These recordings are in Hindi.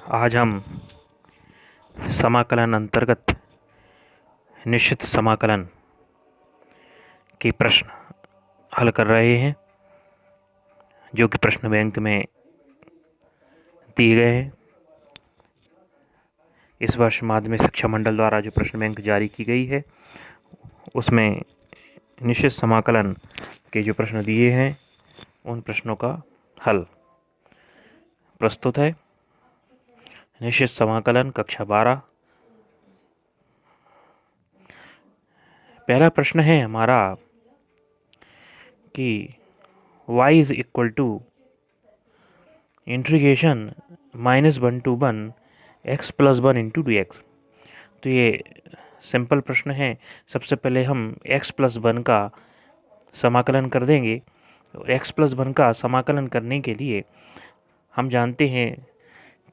आज हम समाकलन अंतर्गत निश्चित समाकलन के प्रश्न हल कर रहे हैं, जो कि प्रश्न बैंक में दिए गए हैं। इस वर्ष माध्यमिक शिक्षा मंडल द्वारा जो प्रश्न बैंक जारी की गई है, उसमें निश्चित समाकलन के जो प्रश्न दिए हैं, उन प्रश्नों का हल प्रस्तुत है। निश्चित समाकलन कक्षा 12। पहला प्रश्न है हमारा कि y is equal to integration -1 to 1 x + 1 × dx। तो ये सिंपल प्रश्न है। सबसे पहले हम x + 1 का समाकलन कर देंगे। x + 1 का समाकलन करने के लिए हम जानते हैं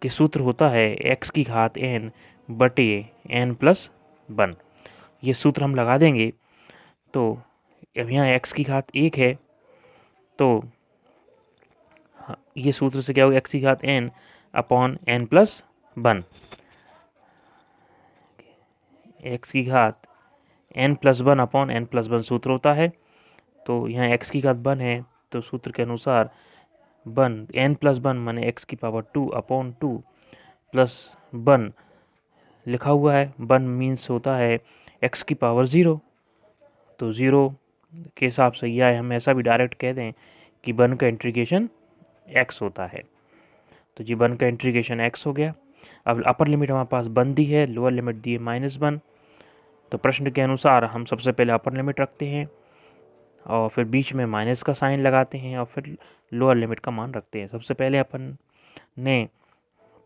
कि सूत्र होता है x की घात n बटे n + 1। ये सूत्र हम लगा देंगे। तो अब यहाँ x की घात 1 है, तो ये सूत्र से क्या होगा, x की घात n अपॉन n + 1। x की घात n + 1 अपॉन n + 1 सूत्र होता है। तो यहाँ x की घात 1 है, तो सूत्र के अनुसार 1 n + 1 माने x की पावर 2 अपॉन 2 प्लस 1 लिखा हुआ है। 1 मीन्स होता है x की पावर 0। तो 0 के हिसाब से यह हम ऐसा भी डायरेक्ट कह दें कि 1 का इंटीग्रेशन x होता है। तो जी 1 का इंटीग्रेशन x हो गया। अब अपर लिमिट हमारे पास 1 दी है, लोअर लिमिट दी है -1। तो प्रश्न के अनुसार हम सबसे पहले अपर लिमिट रखते हैं और फिर बीच में माइनस का साइन लगाते हैं और फिर लोअर लिमिट का मान रखते हैं। सबसे पहले अपन ने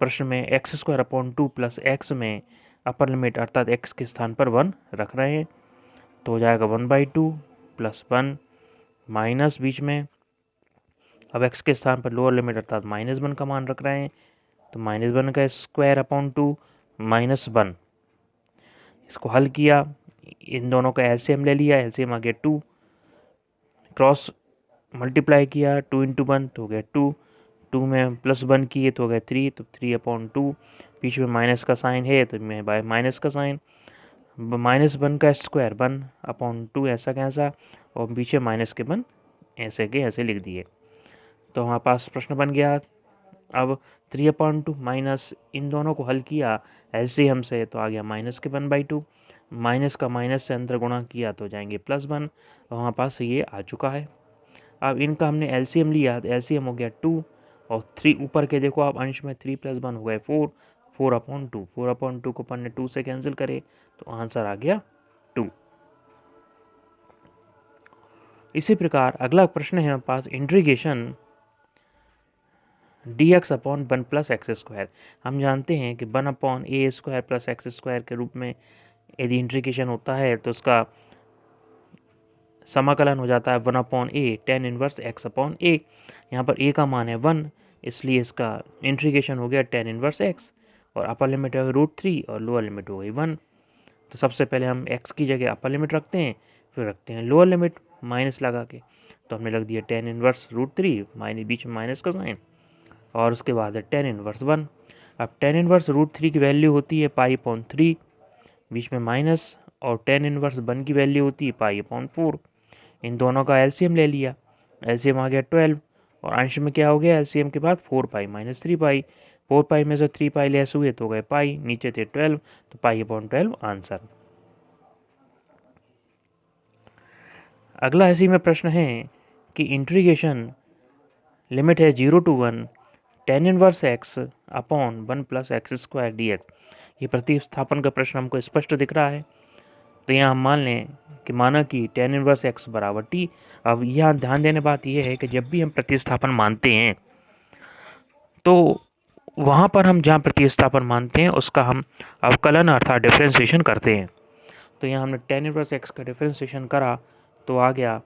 प्रश्न में x² / 2 + x में अपर लिमिट अर्थात x के स्थान पर 1 रख रहे हैं। तो हो जाएगा 1/2 + 1 माइनस बीच में, अब x के स्थान पर लोअर लिमिट अर्थात -1 का मान रख रहे हैं। तो -1 का स्क्वायर / 2 -1। इसको हल किया, इन दोनों का एलसीएम ले लिया, एलसीएम आ गया 2। क्रॉस मल्टीप्लाई किया 2 × 1 तो हो गया 2। 2 में +1 किए तो हो गया 3, तो 3/2। बीच में माइनस का साइन है तो मैं बाय माइनस का साइन, -1 का स्क्वायर 1/2 ऐसा कैसा, और पीछे माइनस के 1 ऐसे के ऐसे लिख दिए। तो हमारे पास प्रश्न बन गया। अब 3/2 माइनस इन दोनों को हल किया एलसीएम से, तो आ गया माइनस के 1/2। माइनस का माइनस से अंदर गुणा किया तो जाएंगे +1, और हमारे पास ये आ चुका है। अब इनका हमने एलसीएम लिया तो एलसीएम हो गया 2 और 3 ऊपर के देखो आप अंश में 3 + 1 हो गए 4, 4/2। 4/2 को अपन ने 2 से कैंसिल करे तो आंसर आ गया 2। इसी प्रकार अगला प्रश्न है हमारे पास इंटीग्रेशन dx अपॉन 1 + x²। हम जानते हैं कि 1/a² + x² के रूप में यदि इंटीग्रेशन होता है तो उसका समाकलन हो जाता है 1/a tan 1 x/a। यहाँ पर a का मान है 1, इसलिए इसका इंटीग्रेशन हो गया tan 1 x, और अपर लिमिट है √3 और लोअर लिमिट हो गई 1। तो सबसे पहले हम x की जगह अपर लिमिट रखते हैं, फिर रखते हैं लोअर लिमिट माइनस लगा के। तो हमने लग दिया tan 1 √3 माइनस बीच में माइनस का साइन, और उसके बाद है tan 1 1। अब tan 1 √3 की वैल्यू होती है π/3, बीच में माइनस, और tan 1 1 की वैल्यू होती है π/4। इन दोनों का एलसीएम ले लिया, एलसीएम आ गया 12, और अंश में क्या हो गया एलसीएम के बाद 4π - 3π। 4π में से 3π लेस हुए तो गए पाई, नीचे थे 12, तो π/12 आंसर। अगला इसी में प्रश्न है कि इंटीग्रेशन लिमिट है 0 to 1 tan 1 x upon 1 + x² dx। ये प्रतिस्थापन का प्रश्न हमको स्पष्ट दिख रहा है। तो यहाँ हम मान लें कि माना कि tan 1 x = t। अब यहाँ ध्यान देने बात यह है कि जब भी हम प्रतिस्थापन मानते हैं तो वहाँ पर हम जहाँ प्रतिस्थापन मानते हैं उसका हम अवकलन अर्थात डिफरेंशिएशन करते हैं। तो यहाँ हमने tan 1 x का डिफरेंशिएशन करा तो आ गया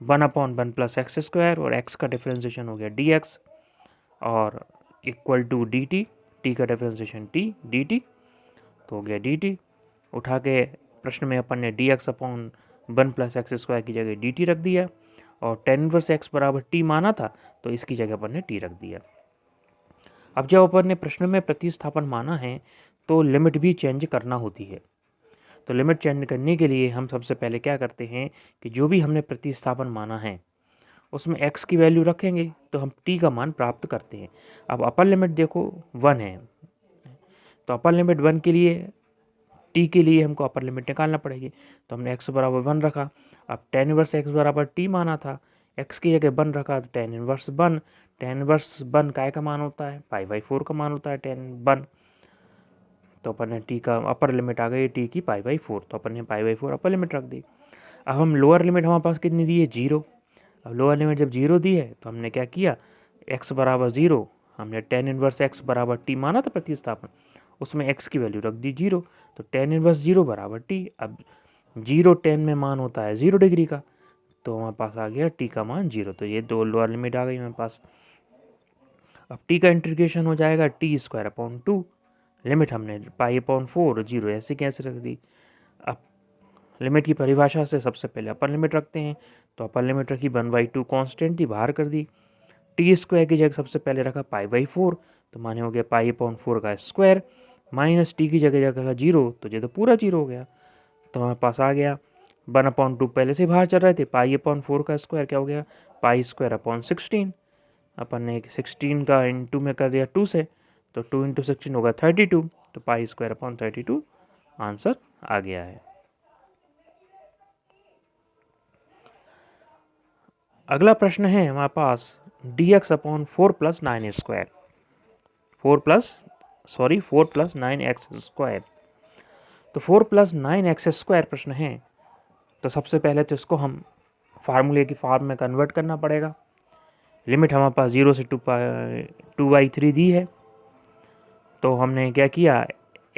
1/1 + x², और x का डिफरेंशिएशन हो गया dx, और इक्वल टू dt, t का डिफरेंशिएशन t dt, तो हो गया dt। उठा के प्रश्न में अपन ने dx/1 + x² की जगह dt रख दिया, और tan 1 x = t माना था तो इसकी जगह अपन ने t रख दिया। अब जब अपन ने प्रश्न में प्रतिस्थापन माना है तो लिमिट भी चेंज करना होती है। तो लिमिट चेंज करने के लिए हम सबसे पहले क्या करते हैं कि जो भी हमने प्रतिस्थापन माना है उसमें x की वैल्यू रखेंगे तो हम t का मान प्राप्त करते हैं। अब अपर लिमिट देखो 1 है, तो अपर लिमिट 1 के लिए t के लिए हमको अपर लिमिट निकालना पड़ेगी। तो हमने x बराबर 1 रखा। अब tan इनवर्स x बराबर t माना था, x की जगह 1 रखा तो tan इनवर्स 1, tan इनवर्स 1 काय का मान होता है, पाई/4 का मान होता है tan 1। तो अपन ने t का अपर लिमिट आ गई t की पाई/4, तो अपन ने पाई/4 अपर लिमिट रख दी। अब हम लोअर लिमिट हमारे पास कितनी दी है, 0। अब लोअर लिमिट जब 0 दी है तो हमने क्या किया, x बराबर 0, हमने tan इनवर्स x बराबर t माना था प्रतिस्थापन, उसमें x की वैल्यू रख दी 0, तो tan इनवर्स 0 बराबर t। अब 0 tan में मान होता है 0 डिग्री का, तो हमारे पास आ गया t का मान 0। तो ये दो लोअर लिमिट आ गई हमारे पास। अब t का इंटीग्रेशन हो जाएगा t²/2, लिमिट हमने पाई/4 0 ऐसे कैसे रख दी। अब लिमिट की परिभाषा से सबसे पहले अपर लिमिट रखते हैं, तो अपर लिमिट रखी 1/2 कांस्टेंट थी, बाहर कर दी। t² की जगह सबसे पहले रखा पाई/4, तो माने हो गया पाई/4 का स्क्वायर, माइनस t की जगह रखा 0, तो ये तो पूरा 0 हो गया। तो हमारे पास आ गया 1/2 पहले से बाहर चल रहे थे, पाई/4 का स्क्वायर क्या हो गया, पाई²/16। अपन ने 16 का इंटू में कर दिया 2 से, तो 2 × 16 होगा 32, तो पाई²/32 आंसर आ गया है। अगला प्रश्न है हमारे पास dx/4 + 9x², 4 + 9x²। तो 4 + 9x² प्रश्न है, तो सबसे पहले तो इसको हम फार्मूले की फॉर्म में कन्वर्ट करना पड़ेगा। लिमिट हमारे पास 0 से 2/3 दी है, तो हमने क्या किया,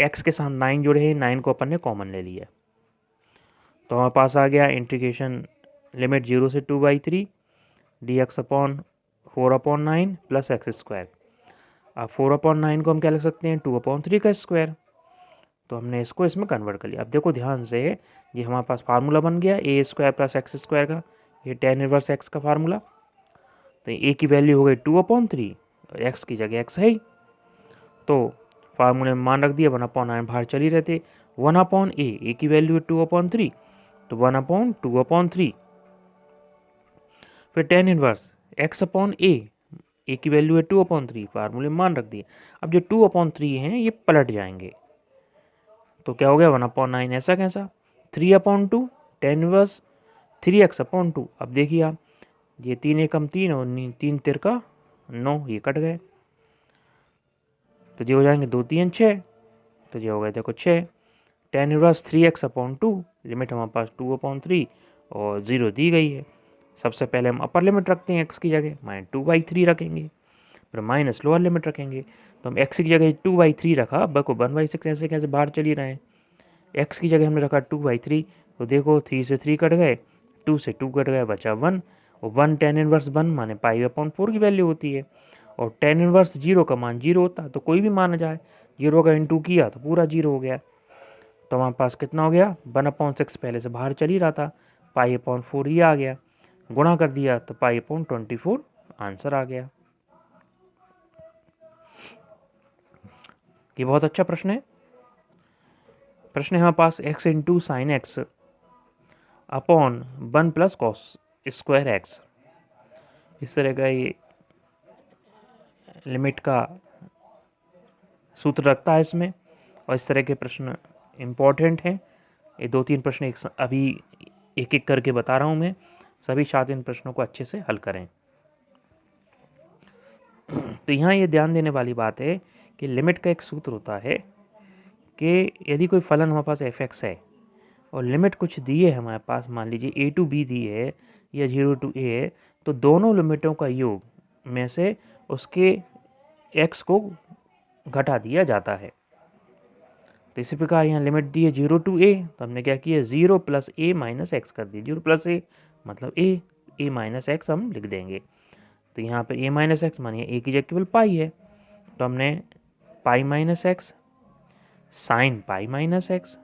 x के साथ 9 जुड़े हैं, 9 को अपन ने कॉमन ले लिया, तो हमारे पास आ गया इंटीग्रेशन लिमिट 0 से 2/3 dx/4/9 + x²। अब 4/9 को हम क्या लिख सकते हैं, 2/3 का स्क्वायर, तो हमने इसको इसमें कन्वर्ट कर लिया। अब देखो ध्यान से, ये हमारे पास फार्मूला बन गया a² + x² का, ये tan इनवर्स x का फार्मूला। तो a की वैल्यू हो गई 2/3, x की जगह x है ही, तो फार्मूले में मान रख दिया, 1/9 बाहर चली रहते, 1/a की वैल्यू है 2/3, तो 1/2/3, फिर tan इनवर्स x/a की वैल्यू है 2/3, फार्मूले में मान रख दिए। अब जो 2/3 हैं ये पलट जाएंगे, तो क्या हो गया 1/9 ऐसा कैसा, 3/2 tan इनवर्स 3x/2। अब देखिए आप, ये 3 एकम 3 और 3 तिरका 9, ये कट गए, तो ये हो जाएंगे 2 3 6, तो ये हो गए देखो 6। tan इनवर्स 3x/2, लिमिट हमारे पास 2/3 और 0 दी गई है। सबसे पहले हम अपर लिमिट रखते हैं x की जगह, -2/3 रखेंगे, फिर माइनस लोअर लिमिट रखेंगे, तो हम x की जगह 2/3 रखा, अब को 1/6 ऐसे कैसे बाहर चली रहे हैं, x की जगह हमने रखा 2/3, तो देखो 3 से 3 कट गए, 2 से 2 कट गए, बचा 1, और 1 tan इनवर्स 1 माने पाई/4 की वैल्यू होती है, और tan इनवर्स 0 का मान 0 होता है, तो कोई भी मान जाए, 0 का इंटू किया तो पूरा 0 हो गया। तो हमारे पास कितना हो गया, 1/6 पहले से बाहर चल ही रहा था, पाई/4 ही आ गया, गुणा कर दिया तो पाई/24 आंसर आ गया। ये बहुत अच्छा प्रश्न है। प्रश्न है हमारे पास x × sin x upon 1 + cos² x, इस तरह का ये लिमिट का सूत्र रखता है इसमें, और इस तरह के प्रश्न इम्पोर्टेंट हैं। ये 2-3 प्रश्न अभी एक एक करके बता रहा हूँ मैं, सभी छात्र इन प्रश्नों को अच्छे से हल करें। तो यहाँ ये ध्यान देने वाली बात है कि लिमिट का एक सूत्र होता है कि यदि कोई फलन हमारे पास f(x) है और लिमिट कुछ दी है हमारे पास, मान लीजिए a to b दी है या 0 to a है, तो दोनों लिमिटों का योग में से उसके x को घटा दिया जाता है। तो इसी प्रकार यहाँ लिमिट दी है 0 to a, तो हमने क्या किया, 0 + a - x कर दी, 0 + a मतलब a - x हम लिख देंगे। तो यहाँ पे a - x मानिए a की जगह केवल पाई है, तो हमने पाई - x sine pi - x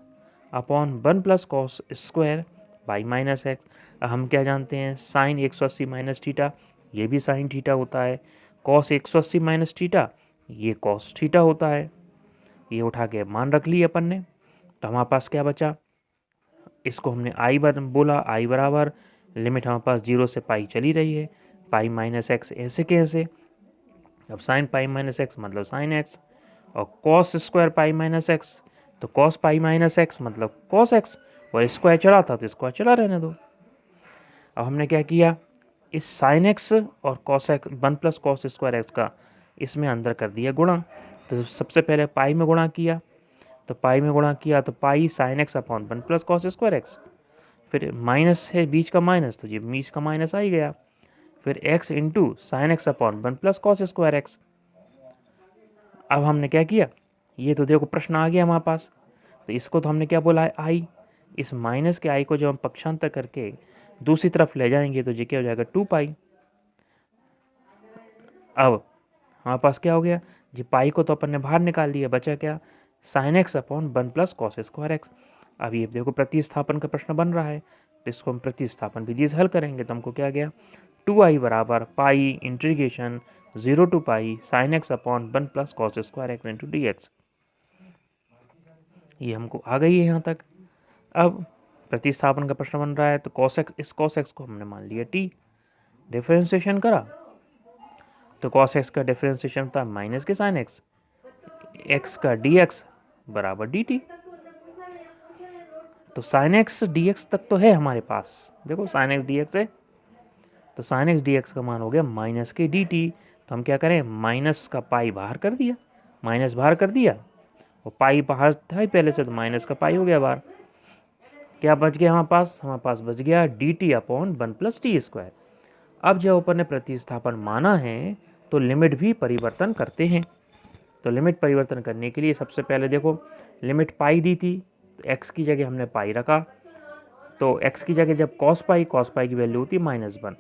upon 1 + cos² पाई - x। हम क्या जानते हैं, साइन 180 - थीटा, ये भी साइन थीटा होता है, कॉस 180 - थीटा, ये कॉस थीटा होता है। ये उठा के मान रख लिया अपन ने, तो हमारे पास क्या बचा, इसको हमने आई बोला, आई बराबर लिमिट हमारे पास 0 से पाई चली रही है, पाई माइनस एक्स ऐसे कैसे, अब साइन पाई माइनस एक्स मतलब साइन एक्स, और cos square pi minus x, तो कॉस पाई माइनस एक्स मतलब कॉस एक्स, और स्क्वायर चला था तो स्क्वायर चला रहने दो। अब हमने क्या किया, इस साइन एक्स और cos x 1 plus cos square x का इसमें अंदर कर दिया गुणा। तो सबसे पहले पाई में गुणा किया, तो पाई में गुणा किया तो पाई sine x upon 1 plus cos square x, फिर माइनस है बीच का माइनस, तो ये बीच का माइनस आ ही गया, फिर x into sine x upon 1 plus cos square x. अब हमने क्या किया, ये तो देखो प्रश्न आ गया हमारे पास, तो इसको तो हमने क्या बोला है आई, इस माइनस के आई को जब हम पक्षांतर करके दूसरी तरफ ले जाएंगे तो ये क्या हो जाएगा 2 पाई। अब हमारे पास क्या हो गया, जी पाई को तो अपन ने बाहर निकाल लिया, बचा क्या sign x upon 1 plus cos square x. अब ये देखो प्रतिस्थापन का प्रश्न बन रहा है, तो इसको हम प्रतिस्थापन विधि से हल करेंगे, तो हमको क्या गया 2i बराबर pi integration 0 to pi sine x upon 1 plus cos square x into d x. ये हमको आ गई है यहाँ तक। अब प्रतिस्थापन का प्रश्न बन रहा है, तो कॉस एक्स, इस कॉस एक्स को हमने मान लिया t, डिफरेंशिएशन करा तो कॉस एक्स का डिफरेंशिएशन था माइनस के साइन एक्स, एक्स का डी एक्स बराबर डी टी। तो साइन एक्स डी एक्स तक तो है हमारे पास, देखो साइन एक्स डी एक्स है, तो साइन एक्स डी एक्स का मान हो गया माइनस के डी टी। तो हम क्या करें, माइनस का पाई बाहर कर दिया, माइनस बाहर कर दिया, और पाई बाहर था ही पहले से, तो माइनस का पाई हो गया बाहर। क्या बच गया हमारे पास बच गया D T upon 1 plus T square. अब जब ऊपर ने प्रतिस्थापन माना है तो लिमिट भी परिवर्तन करते हैं। तो लिमिट परिवर्तन करने के लिए सबसे पहले देखो, लिमिट पाई दी थी, तो एक्स की जगह हमने पाई रखा, तो एक्स की जगह जब कॉस पाई की वैल्यू होती है -1,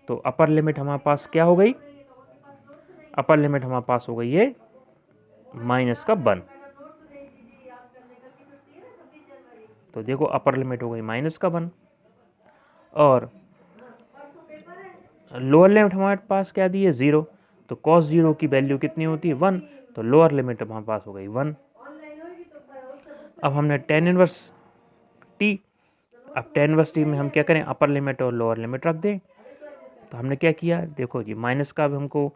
तो अपर लिमिट हमारे पास क्या हो गई, अपर लिमिट हमारे पास हो गई है -1। तो देखो अपर लिमिट हो गई -1, और लोअर लिमिट हमारे पास क्या दी है 0, तो कॉस 0 की वैल्यू कितनी होती है 1, तो लोअर लिमिट हमारे पास हो गई 1। अब हमने टेन इनवर्स टी, अब टेन इनवर्स टी में हम क्या करें, अपर लिमिट और लोअर लिमिट रख दें। तो हमने क्या किया, देखो जी माइनस का भी हमको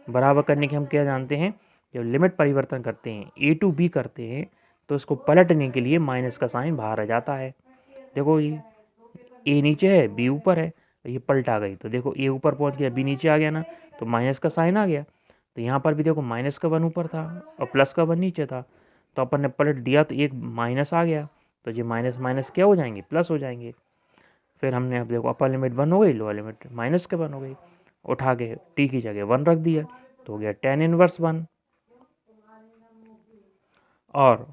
बराबर करने के हम क्या जानते हैं, जब लिमिट परिवर्तन करते हैं ए टू बी करते हैं, तो इसको पलटने के लिए माइनस का साइन बाहर आ जाता है। देखो ये ए नीचे है बी ऊपर है, तो ये पलटा गई, तो देखो ए ऊपर पहुंच गया बी नीचे आ गया ना, तो माइनस का साइन आ गया। तो यहाँ पर भी देखो माइनस का 1 ऊपर था और प्लस का 1 नीचे था, तो अपन ने पलट दिया तो एक माइनस आ गया, तो ये माइनस माइनस क्या हो जाएंगे, प्लस हो जाएंगे। फिर हमने अब देखो अपर लिमिट 1 हो गई, लोअर लिमिट -1 हो गई, उठा के टी की जगह 1 रख दिया, तो हो गया टेन इनवर्स 1, और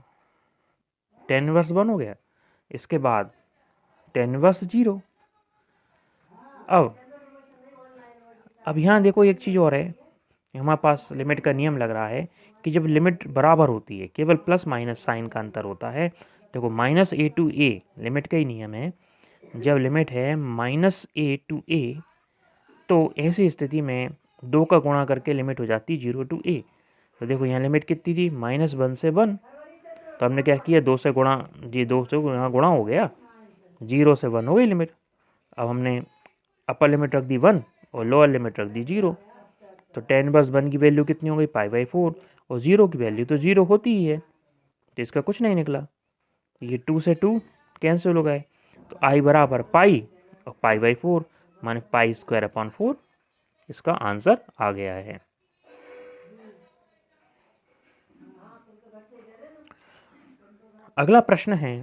टेन इनवर्स 1 हो गया। इसके बाद टेन इनवर्स 0। अब यहाँ देखो एक चीज़ और है, हमारे पास लिमिट का नियम लग रहा है कि जब लिमिट बराबर होती है, केवल प्लस माइनस साइन का अंतर होता है। देखो -a टू a लिमिट का ही नियम है, जब लिमिट है -a टू a, तो ऐसी स्थिति में 2 का गुणा करके लिमिट हो जाती है 0 टू a। तो देखो यहाँ लिमिट कितनी थी, -1 से 1, तो हमने क्या किया 2 से गुणा, जी 2 से गुणा हो गया, 0 से 1 हो गई लिमिट। अब हमने अपर लिमिट रख दी 1 और लोअर लिमिट रख दी 0, तो टेन इनवर्स 1 की वैल्यू कितनी हो गई π/4, और 0 की वैल्यू तो 0 होती ही है, तो इसका कुछ नहीं निकला, ये 2 से 2 कैंसिल हो गए, तो i बराबर पाई और π/4 माने π²/4, इसका आंसर आ गया है। अगला प्रश्न है,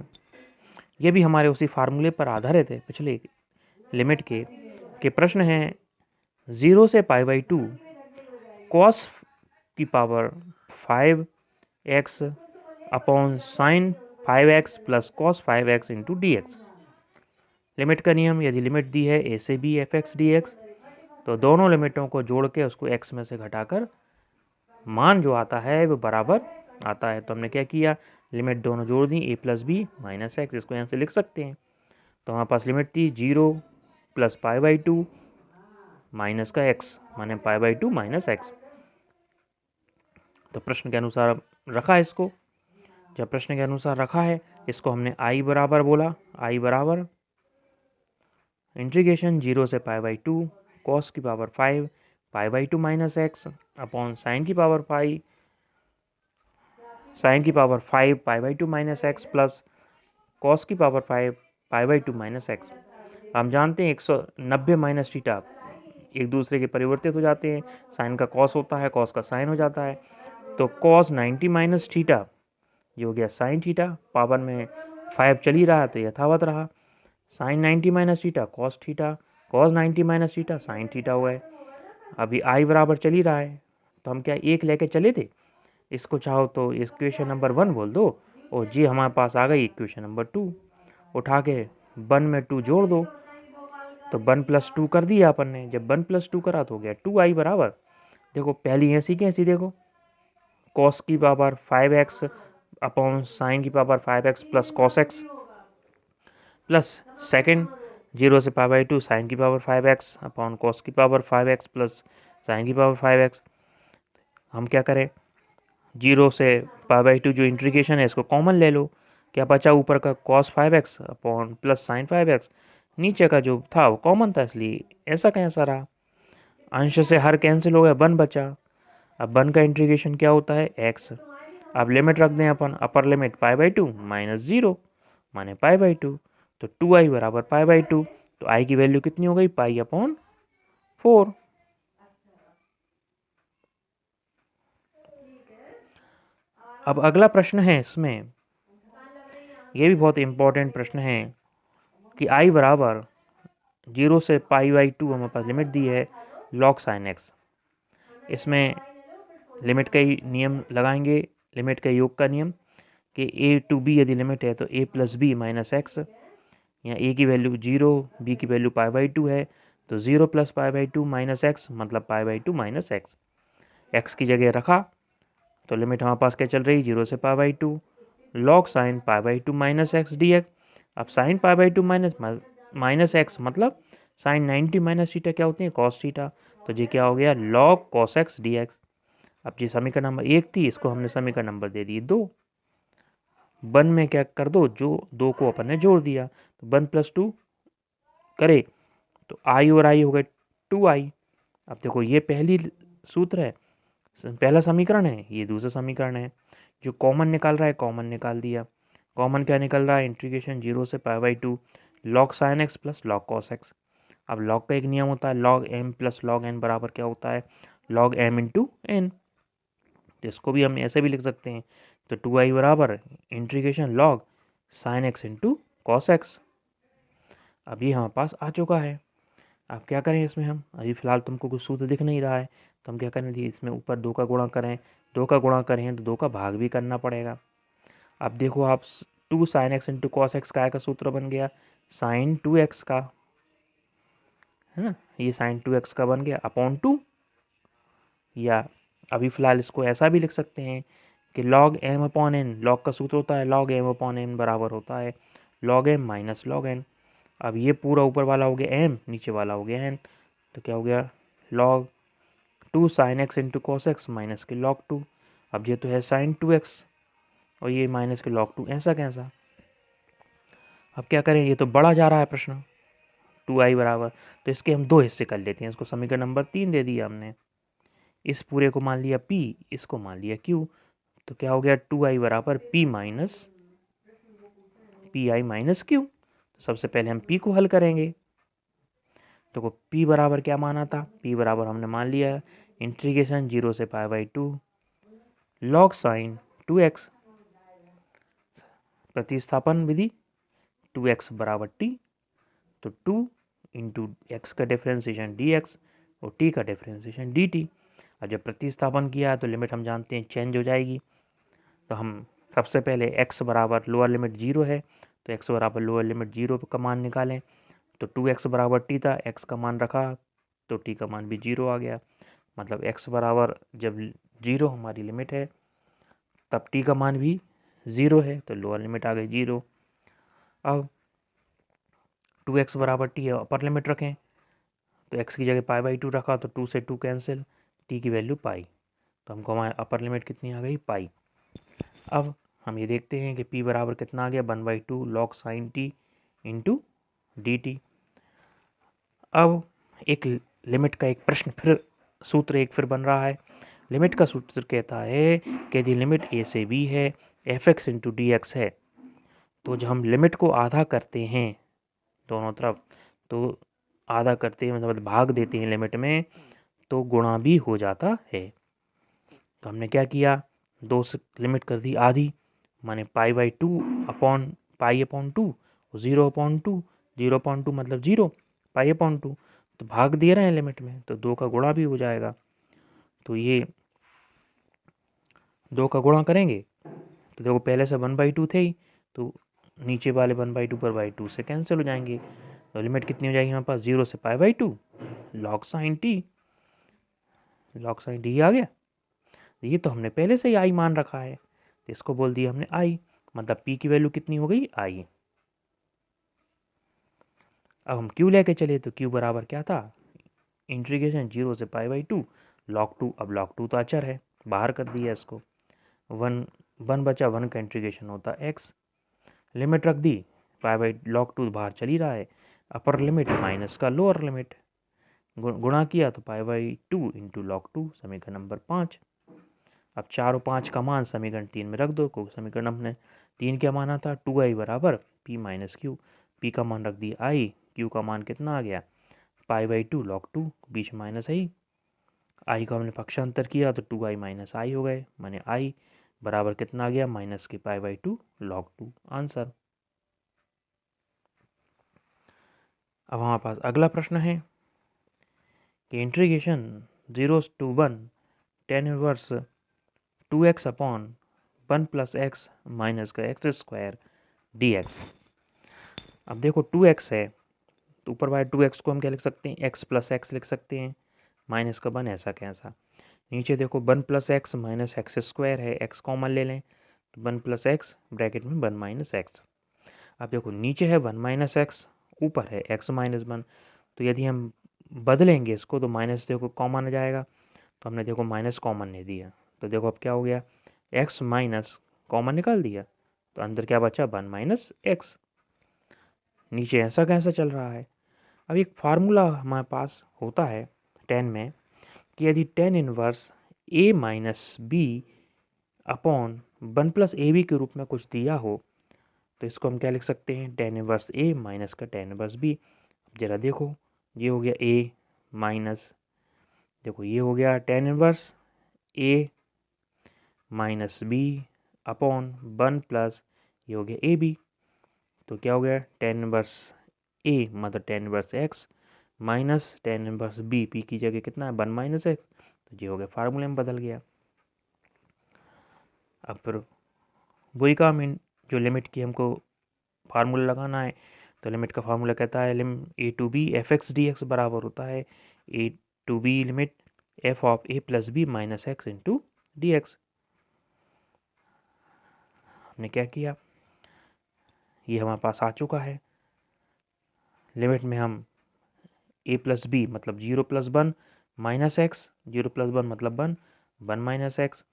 ये भी हमारे उसी फार्मूले पर आधारित है पिछले लिमिट के प्रश्न है 0 से π/2 कॉस की power 5x upon sine 5x plus cos 5x into d x. Limit का नियम, यदि लिमिट दी है a से b fx dx, तो दोनों लिमिटों को जोड़ के उसको x में से घटाकर मान जो आता है वो बराबर आता है। तो हमने क्या किया, लिमिट दोनों जोड़ दी, a plus B minus x, इसको यहाँ से लिख सकते हैं। तो हमारे पास लिमिट थी 0 प्लस π/2 माइनस का x माने π/2 माइनस एक्स। तो प्रश्न के अनुसार रखा है इसको। जब प्रश्न के अनुसार रखा है, इसको हमने आई बराबर बोला, आई बराबर इंटीग्रेशन 0 से पाई बाई 2 कॉस की power 5 pi by 2 minus x upon sine की power 5 pi by 2 minus x plus cos की power 5 pi by 2 minus x. हम जानते हैं 190 माइनस थीटा एक दूसरे के परिवर्तित हो जाते हैं, साइन का कॉस होता है, कॉस का साइन हो जाता है। तो कॉस 90 माइनस थीटा ये हो गया साइन थीटा, पावर में 5 चल ही रहा है तो यथावत रहा। Sine 90 minus theta cos theta, cos 90 minus theta sine theta हुआ है। अभी आई बराबर चल ही रहा है, तो हम क्या एक लेके चले थे, इसको चाहो तो इक्वेशन नंबर 1 बोल दो, और जी हमारे पास आ गई इक्वेशन नंबर 2। उठा के 1 में 2 जोड़ दो, तो 1 प्लस 2 कर दिया अपन ने। जब 1 प्लस 2 करा तो हो गया 2i बराबर, देखो पहली ऐसी कैसी, देखो कॉस की पावर 5x अपॉन साइन की power 5x plus cos x, plus second 0 से पाई बाई 2 साइन की पावर 5x अपॉन कॉस की पावर 5x प्लस साइन की पावर 5x। हम क्या करें, 0 से पाई बाई 2 जो इंटीग्रेशन है इसको कॉमन ले लो, क्या बचा ऊपर का cos 5x upon plus sign 5x, नीचे का जो था वो कॉमन था इसलिए ऐसा का ऐसा रहा। अंश से हर कैंसिल हो गया, 1 बचा। अब 1 का इंटीग्रेशन क्या होता है x। अब लिमिट रख दें अपन, upper limit pi by 2 minus 0 माने पाई बाई 2, तो 2i बराबर पाई बाई 2, तो i की वैल्यू कितनी हो गई पाई अपॉन 4। अब अगला प्रश्न है इसमें, यह भी बहुत इंपॉर्टेंट प्रश्न है कि i बराबर 0 से पाई बाई 2 हमारे पास लिमिट दी है लॉग साइन एक्स। इसमें लिमिट का ही नियम लगाएंगे, लिमिट का योग का नियम कि a टू b यदि लिमिट है तो a plus B minus x, यहाँ a की वैल्यू 0 b की वैल्यू पाई बाई 2 है, तो 0 plus pi by 2 minus x मतलब pi by 2 minus x. X की जगह रखा तो लिमिट हमारे पास क्या चल रही 0 से pi by 2 log sine pi by 2 minus x d x. अब sine pi by 2 minus x मतलब साइन 90 माइनस थीटा क्या होती है कॉस थीटा, तो ये क्या हो गया log cos x d x. अब जी समीकरण नंबर 1 थी, इसको हमने समीकरण नंबर दे दिए 2। 1 में क्या कर दो, जो 2 को अपन ने जोड़ दिया, तो 1 प्लस 2 करे तो आई और आई हो गए 2i। अब देखो ये पहली सूत्र है, पहला समीकरण है, ये दूसरा समीकरण है। जो कॉमन निकाल रहा है कॉमन निकाल दिया। कॉमन क्या निकल रहा है इंटीग्रेशन 0 से pi by 2 log sine x plus log cos x. अब लॉग का एक नियम होता है log m plus log n बराबर क्या होता है लॉग एम इंटू एन, तो इसको भी हम ऐसे भी लिख सकते हैं। तो 2i बराबर integration log sine x into cos x. अब ये हमारे पास आ चुका है। अब क्या करें इसमें, हम अभी फ़िलहाल तुमको कुछ सूत्र दिख नहीं रहा है, तो हम क्या करें थी इसमें ऊपर 2 का गुणा करें, 2 का गुणा करें तो 2 का भाग भी करना पड़ेगा। अब देखो आप 2 sine x into cos x का सूत्र बन गया साइन 2x का, है ना, ये साइन 2x का बन गया अपॉन 2, या अभी फ़िलहाल इसको ऐसा भी लिख सकते हैं कि log m upon n, log का सूत्र होता है लॉग एम अपॉन एन बराबर होता है log m minus log n. अब ये पूरा ऊपर वाला हो गया एम, नीचे वाला हो गया एन, तो क्या हो गया log 2 sine x into cos x minus के लॉग 2। अब ये तो है साइन 2x और ये माइनस के लॉग 2, ऐसा कैसा। अब क्या करें, ये तो बढ़ा जा रहा है प्रश्न 2i बराबर, तो इसके हम 2 हिस्से कर लेते हैं। इसको समीकरण नंबर 3 दे दिया हमने, इस पूरे को मान लिया p, इसको मान लिया q, तो क्या हो गया 2i बराबर p minus P I minus Q. तो सबसे पहले हम p को हल करेंगे, तो p बराबर क्या माना था, p बराबर हमने मान लिया इंटीग्रेशन 0 से pi by 2 log sign 2x, प्रतिस्थापन विधि 2x बराबर t, तो 2 इंटू एक्स का डिफ्रेंसिएशन dx और t का डिफ्रेंसिएशन dt। और जब प्रतिस्थापन किया तो लिमिट हम जानते हैं चेंज हो जाएगी, तो हम सबसे पहले x बराबर लोअर लिमिट 0 है, तो x बराबर लोअर लिमिट 0 का मान निकालें, तो 2x बराबर t था, x का मान रखा तो t का मान भी 0 आ गया। मतलब x बराबर जब 0 हमारी लिमिट है तब t का मान भी 0 है, तो लोअर लिमिट आ गई 0। अब 2x बराबर t है, अपर लिमिट रखें, तो x की जगह पाई बाई 2 रखा तो 2 से 2 कैंसिल, t की वैल्यू पाई, तो हमको हमारी अपर लिमिट कितनी आ गई, पाई। अब हम ये देखते हैं कि p बराबर कितना आ गया, 1/2 log sin t into D T. अब एक लिमिट का एक प्रश्न फिर, सूत्र एक फिर बन रहा है। लिमिट का सूत्र कहता है कि यदि लिमिट a से b है, fx इंटू डी एक्स है, तो जब हम लिमिट को आधा करते हैं दोनों तरफ, तो आधा करते हैं मतलब भाग देते हैं लिमिट में, तो गुणा भी हो जाता है। तो हमने क्या किया, 2 से लिमिट कर दी आधी, माने पाई/2 अपॉन पाई/2, 0/2, 0/2 मतलब 0, पाई/2, तो भाग दे रहे हैं लिमिट में, तो 2 का गुणा भी हो जाएगा। तो ये 2 का गुणा करेंगे तो देखो पहले से 1/2 थे ही, तो नीचे वाले 1/2 पर बाई 2 से कैंसिल हो जाएंगे। तो लिमिट कितनी हो जाएगी हमारे पास, 0 से पाई/2 log sine t, log sine t आ गया। ये तो हमने पहले से ही आई मान रखा है, तो इसको बोल दिया हमने आई, मतलब पी की वैल्यू कितनी हो गई, आई। अब हम क्यू लेके चले, तो क्यू बराबर क्या था, इंटीग्रेशन 0 से पाई/2 log 2। अब log 2 तो अचर है, बाहर कर दिया इसको, 1 बचा, 1 का इंटीग्रेशन होता x, लिमिट रख दी, पाई/log 2 बाहर चल ही रहा है, अपर लिमिट माइनस का लोअर लिमिट, गुणा किया तो पाई/2 इंटू log 2, समीकरण नंबर 5। अब 4 और 5 का मान समीकरण 3 में रख दो, को समीकरण हमने 3 क्या माना था, 2i बराबर p माइनस क्यू, p का मान रख दिया i, q का मान कितना आ गया, पाई/2 log 2, बीच माइनस आई, आई को हमने पक्षांतर किया तो 2i माइनस आई हो गए, माने i बराबर कितना आ गया, माइनस के पाई/2 log 2, आंसर। अब हमारे पास अगला प्रश्न है कि integration 0 to 1 tan inverse 2x upon 1 plus x minus का एक्स स्क्वायर डी एक्स। अब देखो 2x है, तो ऊपर वाले 2x को हम क्या लिख सकते हैं, x प्लस एक्स लिख सकते हैं, माइनस का 1 ऐसा कैसा। नीचे देखो 1 plus x minus x square है, x कॉमन ले लें, तो 1 प्लस एक्स ब्रैकेट में 1 माइनस एक्स। अब देखो नीचे है 1 माइनस एक्स, ऊपर है x माइनस 1, तो यदि हम बदलेंगे इसको तो माइनस देखो कॉमन आ जाएगा, तो हमने देखो माइनस कॉमन नहीं दिया, तो देखो अब क्या हो गया, x माइनस कॉमन निकाल दिया, तो अंदर क्या बचा, 1 माइनस एक्स। नीचे ऐसा कैसा चल रहा है। अब एक फार्मूला हमारे पास होता है 10 में कि यदि tan inverse a minus b upon 1 plus a b के रूप में कुछ दिया हो, तो इसको हम क्या लिख सकते हैं, tan इनवर्स a माइनस का tan इनवर्स b। जरा देखो, ये हो गया a माइनस, देखो ये हो गया tan inverse a minus b upon 1 plus ये हो गया ए बी, तो क्या हो गया, tan इनवर्स a मतलब tan inverse x minus tan inverse b, p की जगह कितना है 1 माइनस एक्स, तो ये हो गया फार्मूले में बदल गया। अब फिर वही काम जो लिमिट की हमको फार्मूला लगाना है, तो लिमिट का फार्मूला कहता है lim a to b f x d x बराबर होता है a to b limit f of a plus B minus x into d x. हमने क्या किया, ये हमारे पास आ चुका है, लिमिट में हम a प्लस बी मतलब 0 प्लस 1 माइनस एक्स, 0 प्लस 1 मतलब 1, 1 माइनस एक्स,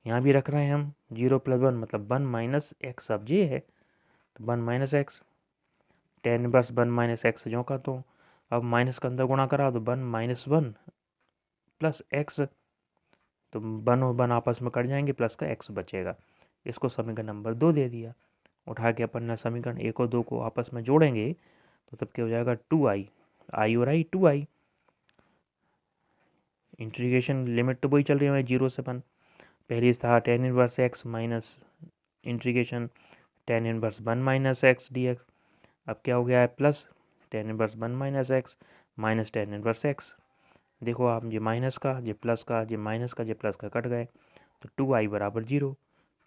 यहाँ भी रख रहे हैं हम 0 प्लस 1 मतलब 1 माइनस एक्स, अब ये है तो 1 minus x, tan inverse 1 minus x जो का, तो अब माइनस का अंदर गुणा करा तो 1 माइनस 1 प्लस एक्स, तो 1 और 1 आपस में कट जाएंगे, प्लस का एक्स बचेगा। इसको समीकरण नंबर 2 दे दिया। उठा के अपन ने समीकरण 1 और 2 को आपस में जोड़ेंगे तो तब क्या हो जाएगा, 2i, आई और आई 2i। इंटीग्रेशन लिमिट तो वही चल रही है 0 से 1, पहली था tan inverse x minus integration tan inverse 1 minus x d x, अब क्या हो गया है, plus tan inverse 1 minus x minus tan inverse x. देखो आप, ये माइनस का, ये प्लस का, ये माइनस का, ये प्लस का कट गए, तो 2i बराबर 0,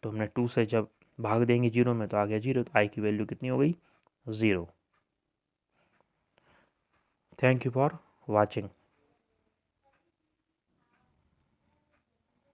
तो हमने 2 से जब भाग देंगे 0 में तो आ गया 0, तो i की वैल्यू कितनी हो गई, 0। Thank you for watching.